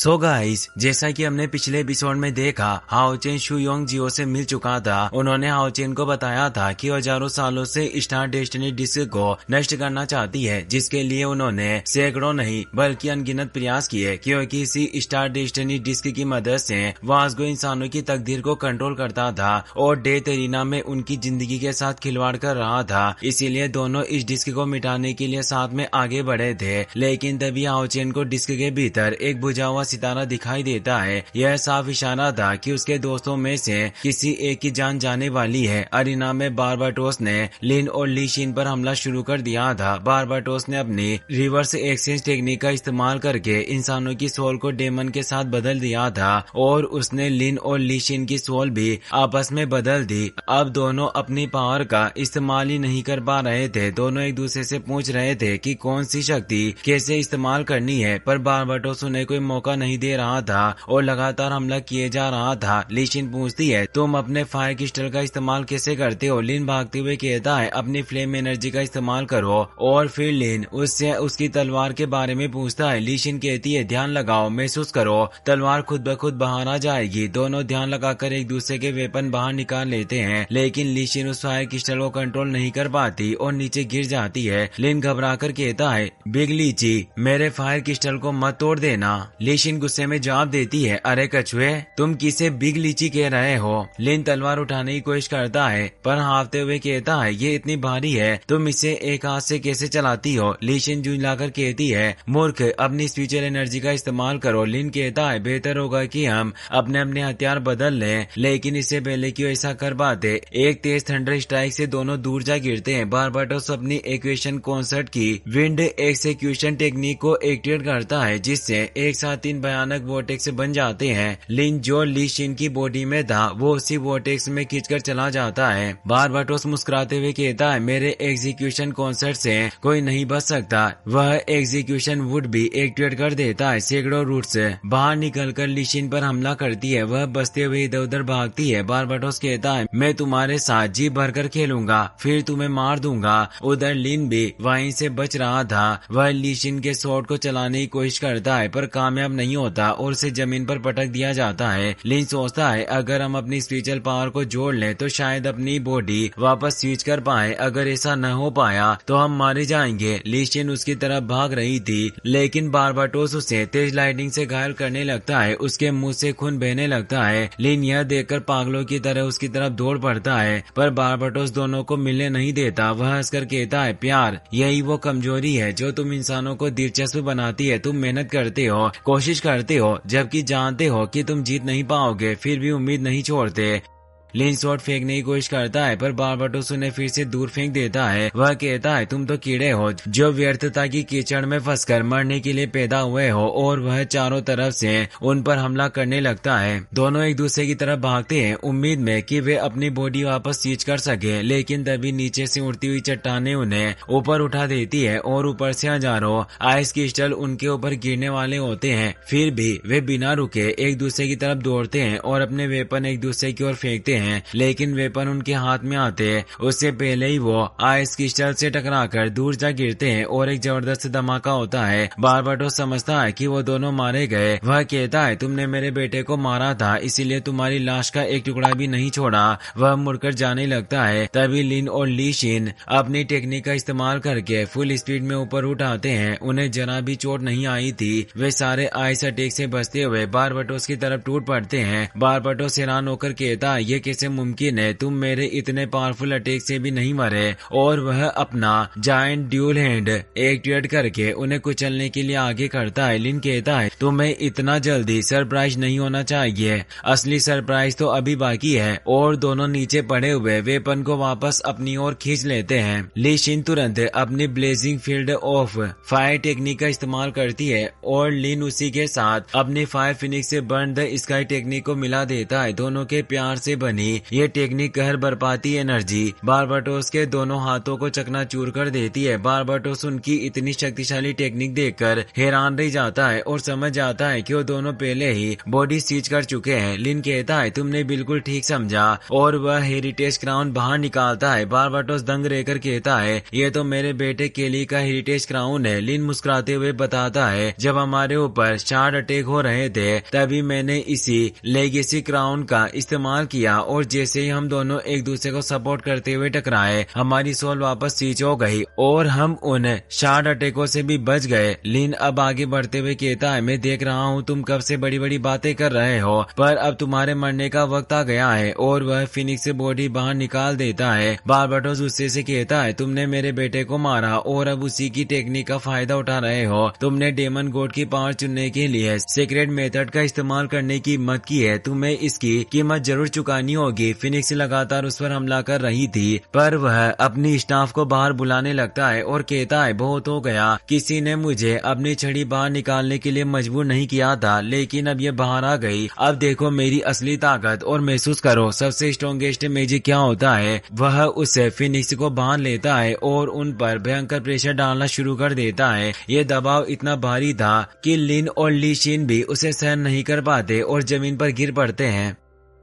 So guys, जैसा कि हमने पिछले एपिसोड में देखा, हाओ चेन शू योंग जियो से मिल चुका था। उन्होंने हाओ चेन को बताया था कि हजारों सालों से स्टार डेस्टिनी डिस्क को नष्ट करना चाहती है, जिसके लिए उन्होंने सैकड़ों नहीं बल्कि अनगिनत प्रयास किए, क्योंकि इसी स्टार डेस्टिनी डिस्क की मदद से वास्गो इंसानों की तकदीर को कंट्रोल करता था और डेथ एरिना में उनकी जिंदगी के साथ खिलवाड़ कर रहा था। इसीलिए दोनों इस डिस्क को मिटाने के लिए साथ में आगे बढ़े थे। लेकिन तभी हाओ चेन को डिस्क के भीतर एक बुझा हुआ सितारा दिखाई देता है। यह साफ इशारा था कि उसके दोस्तों में से किसी एक की जान जाने वाली है। अरीना में बारबाटोस ने लिन और ली शिन पर हमला शुरू कर दिया था। बारबाटोस ने अपनी रिवर्स एक्सचेंज टेक्निक का इस्तेमाल करके इंसानों की सोल को डेमन के साथ बदल दिया था और उसने लिन और ली शिन की सोल भी आपस में बदल दी। अब दोनों अपनी पावर का इस्तेमाल ही नहीं कर पा रहे थे। दोनों एक दूसरे से पूछ रहे थे कि कौन सी शक्ति कैसे इस्तेमाल करनी है, पर बारबाटोस उन्हें कोई मौका नहीं दे रहा था और लगातार हमला किए जा रहा था। ली शिन पूछती है, तुम अपने फायर क्रिस्टल का इस्तेमाल कैसे करते हो? लिन भागते हुए कहता है, अपनी फ्लेम एनर्जी का इस्तेमाल करो। और फिर लिन उससे उसकी तलवार के बारे में पूछता है। ली शिन कहती है, ध्यान लगाओ, महसूस करो, तलवार खुद ब खुद बाहर आ जाएगी। दोनों ध्यान लगाकर एक दूसरे के वेपन बाहर निकाल लेते हैं, लेकिन ली शिन उस फायर क्रिस्टल को कंट्रोल नहीं कर पाती और नीचे गिर जाती है। लिन घबराकर कहता है, बिग लीची, मेरे फायर क्रिस्टल को मत तोड़ देना। ली शिन गुस्से में जवाब देती है, अरे कछुए, तुम किसे बिग लीची कह रहे हो? लिन तलवार उठाने की कोशिश करता है, पर हाफते हुए कहता है, ये इतनी भारी है, तुम इसे एक हाथ से कैसे चलाती हो? ली शिन झुंझलाकर कहती है, मूर्ख, अपनी स्पिरिचुअल एनर्जी का इस्तेमाल करो। लिन कहता है, बेहतर होगा कि हम अपने अपने हथियार बदल लें, लेकिन इससे पहले कि ऐसा कर पाते, एक तेज थंडर स्ट्राइक से दोनों दूर जा गिरते हैं। बारबाटोस अपनी इक्वेशन कॉन्सेप्ट की विंड एक्सिक्यूशन टेक्निक को एक्टिवेट करता है, जिससे एक साथ 3 भयानक वोर्टेक्स बन जाते हैं। लिन जो ली शिन की बॉडी में था, वो उसी वोर्टेक्स में खींचकर चला जाता है। बारबाटोस मुस्कुराते हुए कहता है, मेरे एग्जीक्यूशन कॉन्सेप्ट से कोई नहीं बच सकता। वह एग्जीक्यूशन वुड भी एक्टिवेट कर देता है। सैकड़ों रूट्स बाहर निकलकर ली शिन पर हमला करती है। वह बचते हुए इधर उधर भागती है। बारबाटोस कहता है, मैं तुम्हारे साथ जी भरकर खेलूंगा, फिर तुम्हें मार दूंगा। उधर लिन भी वहीं से बच रहा था। वह ली शिन के शॉट को चलाने की कोशिश करता है, पर कामयाब नहीं होता और उसे जमीन पर पटक दिया जाता है। लिन सोचता है, अगर हम अपनी स्पिरिचुअल पावर को जोड़ लें तो शायद अपनी बॉडी वापस स्विच कर पाए। अगर ऐसा न हो पाया तो हम मारे जाएंगे। ली शिन उसकी तरफ भाग रही थी, लेकिन बारबाटोस उसे तेज लाइटिंग से घायल करने लगता है। उसके मुंह से खून बहने लगता है। लिन यह देखकर पागलों की तरह उसकी तरफ दौड़ पड़ता है, पर बारबाटोस दोनों को मिलने नहीं देता। वह हंसकर कहता है, प्यार, यही वो कमजोरी है जो तुम इंसानों को दिलचस्प बनाती है। तुम मेहनत करते हो, कोशिश करते हो, जबकि जानते हो कि तुम जीत नहीं पाओगे, फिर भी उम्मीद नहीं छोड़ते। लिन शॉट फेंकने की कोशिश करता है, पर बारबाटोस उन्हें फिर से दूर फेंक देता है। वह कहता है, तुम तो कीड़े हो जो व्यर्थता की कीचड़ में फंसकर मरने के लिए पैदा हुए हो, और वह चारों तरफ से उन पर हमला करने लगता है। दोनों एक दूसरे की तरफ भागते हैं, उम्मीद में कि वे अपनी बॉडी वापस सींच कर सके, लेकिन तभी नीचे से उड़ती हुई चट्टानें उन्हें ऊपर उठा देती है और ऊपर से हजारों आइस क्रिस्टल उनके ऊपर गिरने वाले होते हैं। फिर भी वे बिना रुके एक दूसरे की तरफ दौड़ते हैं और अपने वेपन एक दूसरे की ओर फेंकते हैं, लेकिन वेपन उनके हाथ में आते उससे पहले ही वो आइस क्रिस्टल से टकराकर दूर जा गिरते हैं और एक जबरदस्त धमाका होता है। बारबाटोस समझता है कि वो दोनों मारे गए। वह कहता है, तुमने मेरे बेटे को मारा था, इसीलिए तुम्हारी लाश का एक टुकड़ा भी नहीं छोड़ा। वह मुड़कर जाने लगता है। तभी लिन और ली शिन अपनी टेक्निक का इस्तेमाल करके फुल स्पीड में ऊपर उठाते हैं। उन्हें जरा भी चोट नहीं आई थी। वे सारे आइस अटैक से बचते हुए बारबाटोस की तरफ टूट पड़ते हैं। बारबाटोस हैरान होकर कहता है, ये कैसे मुमकिन है? तुम मेरे इतने पावरफुल अटैक से भी नहीं मरे। और वह अपना जायंट ड्यूल हैंड एक्टिवेट करके उन्हें कुचलने के लिए आगे करता है। लिन कहता है, तुम्हें इतना जल्दी सरप्राइज नहीं होना चाहिए, असली सरप्राइज तो अभी बाकी है। और दोनों नीचे पड़े हुए वेपन को वापस अपनी ओर खींच लेते हैं। ली शिन तुरंत अपनी blazing field of fire technique का इस्तेमाल करती है और लिन उसी के साथ अपनी फायर फिनिक्स से बर्न द स्काई टेक्निक को मिला देता है। दोनों के प्यार से बनी नहीं, ये टेक्निक कहर बरपाती एनर्जी बारबाटोस के दोनों हाथों को चकनाचूर कर देती है। बारबाटोस उनकी इतनी शक्तिशाली टेक्निक देखकर हैरान रह जाता है और समझ जाता है कि वो दोनों पहले ही बॉडी सीज कर चुके हैं। लिन कहता है तुमने बिल्कुल ठीक समझा और वह हेरिटेज क्राउन बाहर निकालता है। बारबाटोस दंग रहकर कहता है ये तो मेरे बेटे केली का हेरिटेज क्राउन है। लिन मुस्कुराते हुए बताता है जब हमारे ऊपर शार्ड अटैक हो रहे थे तभी मैंने इसी लेगेसी क्राउन का इस्तेमाल किया और जैसे ही हम दोनों एक दूसरे को सपोर्ट करते हुए टकराए हमारी सोल वापस सीच हो गई और हम उन शार्ड अटैकों से भी बच गए। लिन अब आगे बढ़ते हुए कहता है मैं देख रहा हूँ तुम कब से बड़ी बड़ी बातें कर रहे हो पर अब तुम्हारे मरने का वक्त आ गया है और वह फिनिक्स से बॉडी बाहर निकाल देता है। बारबाटोस गुस्से से कहता है तुमने मेरे बेटे को मारा और अब उसी की टेक्निक का फायदा उठा रहे हो। तुमने डेमन गॉड की पावर चुनने के लिए सीक्रेट मेथड का इस्तेमाल करने की हिम्मत की है, तुम्हें इसकी कीमत जरूर चुकानी होगी। फिनिक्स लगातार उस पर हमला कर रही थी पर वह अपनी स्टाफ को बाहर बुलाने लगता है और कहता है बहुत हो गया, किसी ने मुझे अपनी छड़ी बाहर निकालने के लिए मजबूर नहीं किया था लेकिन अब ये बाहर आ गई। अब देखो मेरी असली ताकत और महसूस करो सबसे स्ट्रॉन्गेस्ट मैजिक क्या होता है। वह उस फिनिक्स को बांध लेता है और उन पर भयंकर प्रेशर डालना शुरू कर देता है। ये दबाव इतना भारी था कि लिन और ली शिन भी उसे सहन नहीं कर पाते और जमीन पर गिर पड़ते हैं।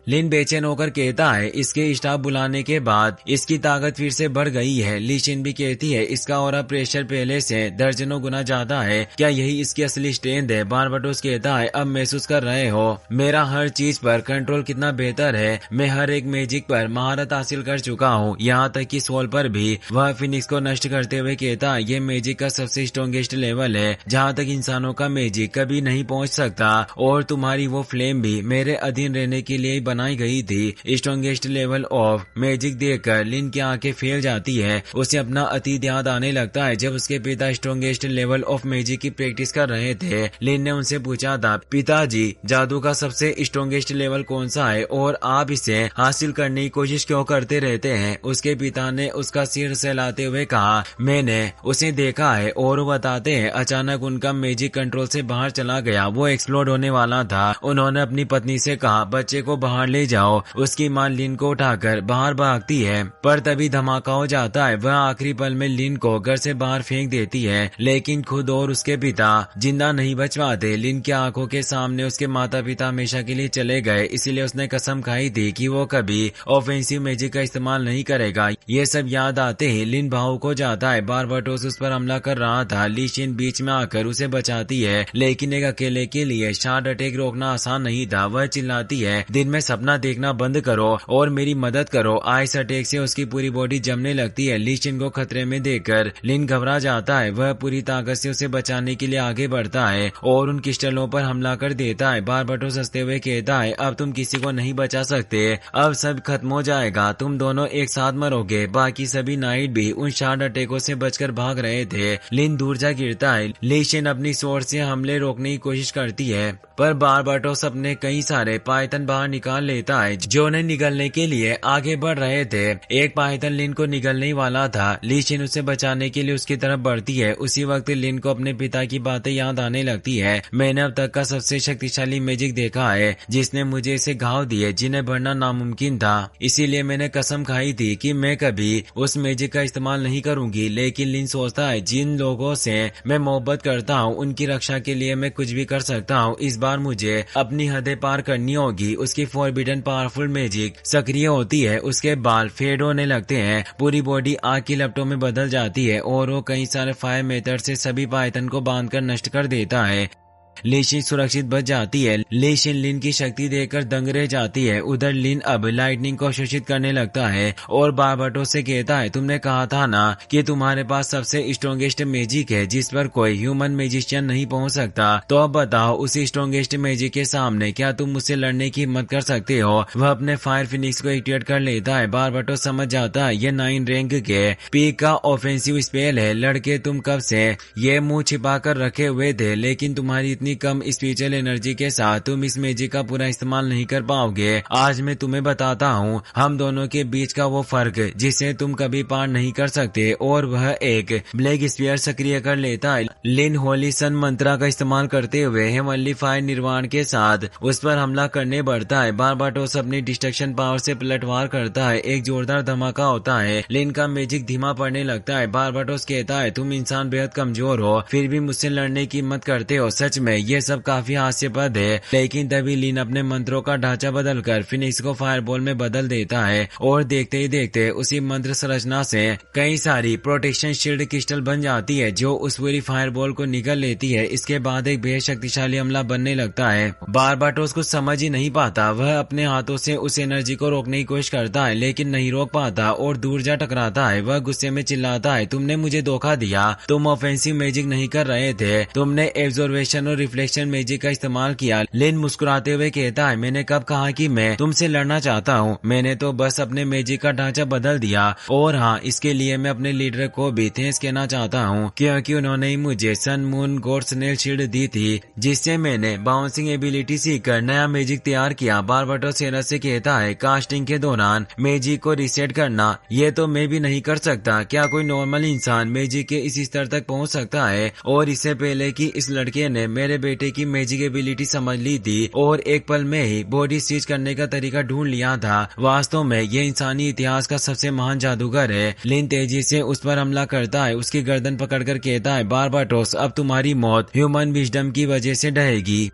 लिन बेचैन होकर कहता है इसके स्टाफ बुलाने के बाद इसकी ताकत फिर से बढ़ गई है। ली शिन भी कहती है इसका ऑरा प्रेशर पहले से दर्जनों गुना ज्यादा है, क्या यही इसकी असली स्ट्रेंथ है। बारबाटोस कहता है अब महसूस कर रहे हो मेरा हर चीज पर कंट्रोल कितना बेहतर है, मैं हर एक मैजिक पर महारत हासिल कर चुका हूँ, यहाँ तक कि सोल पर भी। वह फिनिक्स को नष्ट करते हुए कहता है ये मैजिक का सबसे स्ट्रॉन्गेस्ट लेवल है जहाँ तक इंसानों का मैजिक कभी नहीं पहुँच सकता और तुम्हारी वो फ्लेम भी मेरे अधीन रहने के लिए बनाई गई थी। स्ट्रॉन्गेस्ट लेवल ऑफ मैजिक देखकर लिन की आंखें फैल जाती है। उसे अपना अतीत याद आने लगता है जब उसके पिता स्ट्रॉन्गेस्ट लेवल ऑफ मैजिक की प्रैक्टिस कर रहे थे। लिन ने उनसे पूछा था पिताजी जादू का सबसे स्ट्रॉन्गेस्ट लेवल कौन सा है और आप इसे हासिल करने की कोशिश क्यों करते रहते हैं। उसके पिता ने उसका सिर सहलाते हुए कहा मैंने उसे देखा है और वो बताते हैं अचानक उनका मैजिक कंट्रोल से बाहर चला गया, वो एक्सप्लोड होने वाला था। उन्होंने अपनी पत्नी से कहा बच्चे को बाहर ले जाओ। उसकी मां लिन को उठाकर बाहर भागती है पर तभी धमाका हो जाता है। वह आखिरी पल में लिन को घर से बाहर फेंक देती है लेकिन खुद और उसके पिता जिंदा नहीं बच पाते। लिन की आंखों के सामने उसके माता पिता हमेशा के लिए चले गए, इसीलिए उसने कसम खाई थी कि वो कभी ऑफेंसिव मैजिक का इस्तेमाल नहीं करेगा। ये सब याद आते ही लिन भावुक हो जाता है। बारबाटोस उस पर हमला कर रहा था, ली शिन बीच में आकर उसे बचाती है लेकिन एक अकेले के लिए शार्ड अटैक रोकना आसान नहीं था। वह चिल्लाती है दिन में सपना देखना बंद करो और मेरी मदद करो। आइस अटैक से उसकी पूरी बॉडी जमने लगती है। ली शिन को खतरे में देखकर लिन घबरा जाता है। वह पूरी ताकत से उसे बचाने के लिए आगे बढ़ता है और उन क्रिस्टलों पर हमला कर देता है। बारबाटोस हंसते हुए कहता है अब तुम किसी को नहीं बचा सकते, अब सब खत्म हो जाएगा, तुम दोनों एक साथ मरोगे। बाकी सभी नाइट भी उन शार्ड अटैकों से बचकर भाग रहे थे। लिन दूर जा गिरता है। ली शिन अपनी सोर्स से हमले रोकने की कोशिश करती है पर बारबाटोस अपने कई सारे पाइथन बाहर निकाल लेता है जो उन्हें निगलने के लिए आगे बढ़ रहे थे। एक पाइथन लिन को निगलने वाला था। ली शिन उसे बचाने के लिए उसकी तरफ बढ़ती है। उसी वक्त लिन को अपने पिता की बातें याद आने लगती है। मैंने अब तक का सबसे शक्तिशाली मैजिक देखा है जिसने मुझे इसे घाव दिए जिन्हें भरना नामुमकिन था, इसीलिए मैंने कसम खाई थी कि मैं कभी उस मैजिक का इस्तेमाल नहीं करूंगी। लेकिन लिन सोचता है जिन लोगों से मैं मोहब्बत करता हूँ उनकी रक्षा के लिए मैं कुछ भी कर सकता हूँ। इस बार मुझे अपनी हदें पार करनी होगी। उसकी फॉरबिडन पावरफुल मैजिक सक्रिय होती है, उसके बाल फेड होने लगते हैं, पूरी बॉडी आग की लपटों में बदल जाती है और वो कई सारे फायर मेथड से सभी पाइथन को बांधकर नष्ट कर देता है। ली शिन सुरक्षित बच जाती है। ली शिन लिन की शक्ति देखकर दंग रह जाती है। उधर लिन अब लाइटनिंग को शोषित करने लगता है और बारबाटोस से कहता है तुमने कहा था ना कि तुम्हारे पास सबसे स्ट्रॉन्गेस्ट मैजिक है जिस पर कोई ह्यूमन मैजिशियन नहीं पहुंच सकता, तो अब बताओ उसी स्ट्रॉन्गेस्ट मैजिक के सामने क्या तुम मुझसे लड़ने की हिम्मत कर सकते हो। वह अपने फायर फिनिक्स को एक्टिवेट कर लेता है। बारबाटोस समझ जाता है ये 9 रैंक के पीक का ऑफेंसिव स्पेल है। लड़के तुम कब से ये मुंह छिपा कर रखे हुए थे लेकिन तुम्हारी इतनी इतनी कम स्पिरिचुअल एनर्जी के साथ तुम इस मैजिक का पूरा इस्तेमाल नहीं कर पाओगे। आज मैं तुम्हें बताता हूँ हम दोनों के बीच का वो फर्क जिसे तुम कभी पार नहीं कर सकते, और वह एक ब्लैक स्फीयर सक्रिय कर लेता है। लिन होली सन मंत्रा का इस्तेमाल करते हुए हेवनली फायर निर्वाण के साथ उस पर हमला करने बढ़ता है। बारबाटोस अपनी डिस्ट्रक्शन पावर से पलटवार करता है। एक जोरदार धमाका होता है। लिन का मैजिक धीमा पड़ने लगता है। बारबाटोस कहता है तुम इंसान बेहद कमजोर हो, फिर भी मुझसे लड़ने की हिम्मत करते हो। सच में ये सब काफी हास्यास्पद है, लेकिन तभी लिन अपने मंत्रों का ढांचा बदलकर फिनिक्स को फायरबॉल में बदल देता है और देखते ही देखते उसी मंत्र संरचना से कई सारी प्रोटेक्शन शील्ड क्रिस्टल बन जाती है जो उस पूरी फायरबॉल को निगल लेती है। इसके बाद एक बेहद शक्तिशाली हमला बनने लगता है। बारबाटोस कुछ समझ ही नहीं पाता। वह अपने हाथों से उस एनर्जी को रोकने की कोशिश करता है लेकिन नहीं रोक पाता और दूर जा टकराता है। वह गुस्से में चिल्लाता है तुमने मुझे धोखा दिया, तुम ऑफेंसिव मैजिक नहीं कर रहे थे, तुमने एब्जॉर्वेशन और रिफ्लेक्शन मैजिक का इस्तेमाल किया। लिन मुस्कुराते हुए कहता है मैंने कब कहा कि मैं तुमसे लड़ना चाहता हूँ, मैंने तो बस अपने मैजिक का ढांचा बदल दिया। और हाँ, इसके लिए मैं अपने लीडर को भी थैंक्स कहना चाहता हूँ क्योंकि उन्होंने ही मुझे sun moon god snail shield दी थी जिससे मैंने बाउंसिंग एबिलिटी सीखकर नया मैजिक तैयार किया। बारबाटोस सेना से कहता है कास्टिंग के दौरान मैजिक को रिसेट करना ये तो मैं भी नहीं कर सकता। क्या कोई नॉर्मल इंसान मैजिक के इस स्तर तक पहुंच सकता है? और इससे पहले कि इस लड़के ने मेरे बेटे की मैजिक एबिलिटी समझ ली थी और एक पल में ही बॉडी स्विच करने का तरीका ढूंढ लिया था। वास्तव में ये इंसानी इतिहास का सबसे महान जादूगर है। लिन तेजी से उस पर हमला करता है, उसकी गर्दन पकड़कर कहता है बारबाटोस अब तुम्हारी मौत ह्यूमन विजडम की वजह से ढहेगी।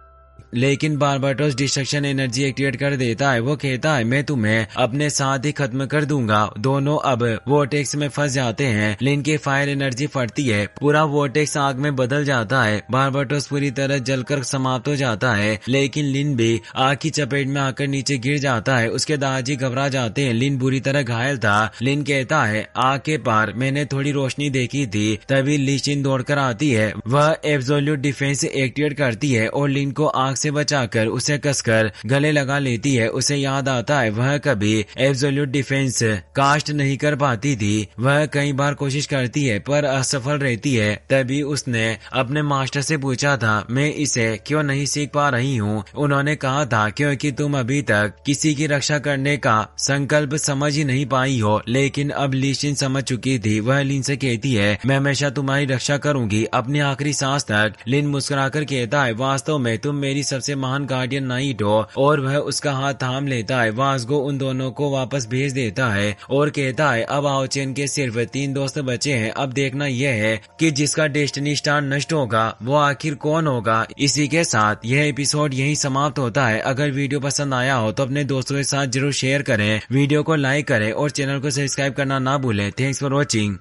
लेकिन बारबाटोस डिस्ट्रक्शन एनर्जी एक्टिवेट कर देता है। वो कहता है मैं तुम्हें अपने साथ ही खत्म कर दूंगा। दोनों अब वोर्टेक्स में फंस जाते हैं। लिन की फायर एनर्जी फटती है, पूरा वोर्टेक्स आग में बदल जाता है। बारबाटोस पूरी तरह जलकर समाप्त हो जाता है लेकिन लिन भी आग की चपेट में आकर नीचे गिर जाता है। उसके दादाजी घबरा जाते हैं। लिन बुरी तरह घायल था। लिन कहता है आग के पार मैंने थोड़ी रोशनी देखी थी। तभी ली शिन दौड़कर आती है। वह एब्सोल्यूट डिफेंस एक्टिवेट करती है और लिन को आग से बचाकर उसे कसकर गले लगा लेती है। उसे याद आता है वह कभी एब्सोल्यूट डिफेंस कास्ट नहीं कर पाती थी। वह कई बार कोशिश करती है पर असफल रहती है। तभी उसने अपने मास्टर से पूछा था मैं इसे क्यों नहीं सीख पा रही हूँ। उन्होंने कहा था क्योंकि तुम अभी तक किसी की रक्षा करने का संकल्प समझ ही नहीं पाई हो। लेकिन अब ली शिन समझ चुकी थी। वह लिन से कहती है मैं हमेशा तुम्हारी रक्षा करूंगी अपनी आखिरी सांस तक। लिन मुस्कुराकर कहता है वास्तव में तुम मेरी सबसे महान गार्डियन नाइट हो। और वह उसका हाथ थाम लेता है। वास्गो उन दोनों को वापस भेज देता है और कहता है अब आओचेन के सिर्फ 3 दोस्त बचे हैं। अब देखना यह है कि जिसका डेस्टिनी स्टार नष्ट होगा वो आखिर कौन होगा। इसी के साथ यह एपिसोड यहीं समाप्त होता है। अगर वीडियो पसंद आया हो तो अपने दोस्तों के साथ जरूर शेयर करें, वीडियो को लाइक करें और चैनल को सब्सक्राइब करना ना भूलें। Thanks for watching.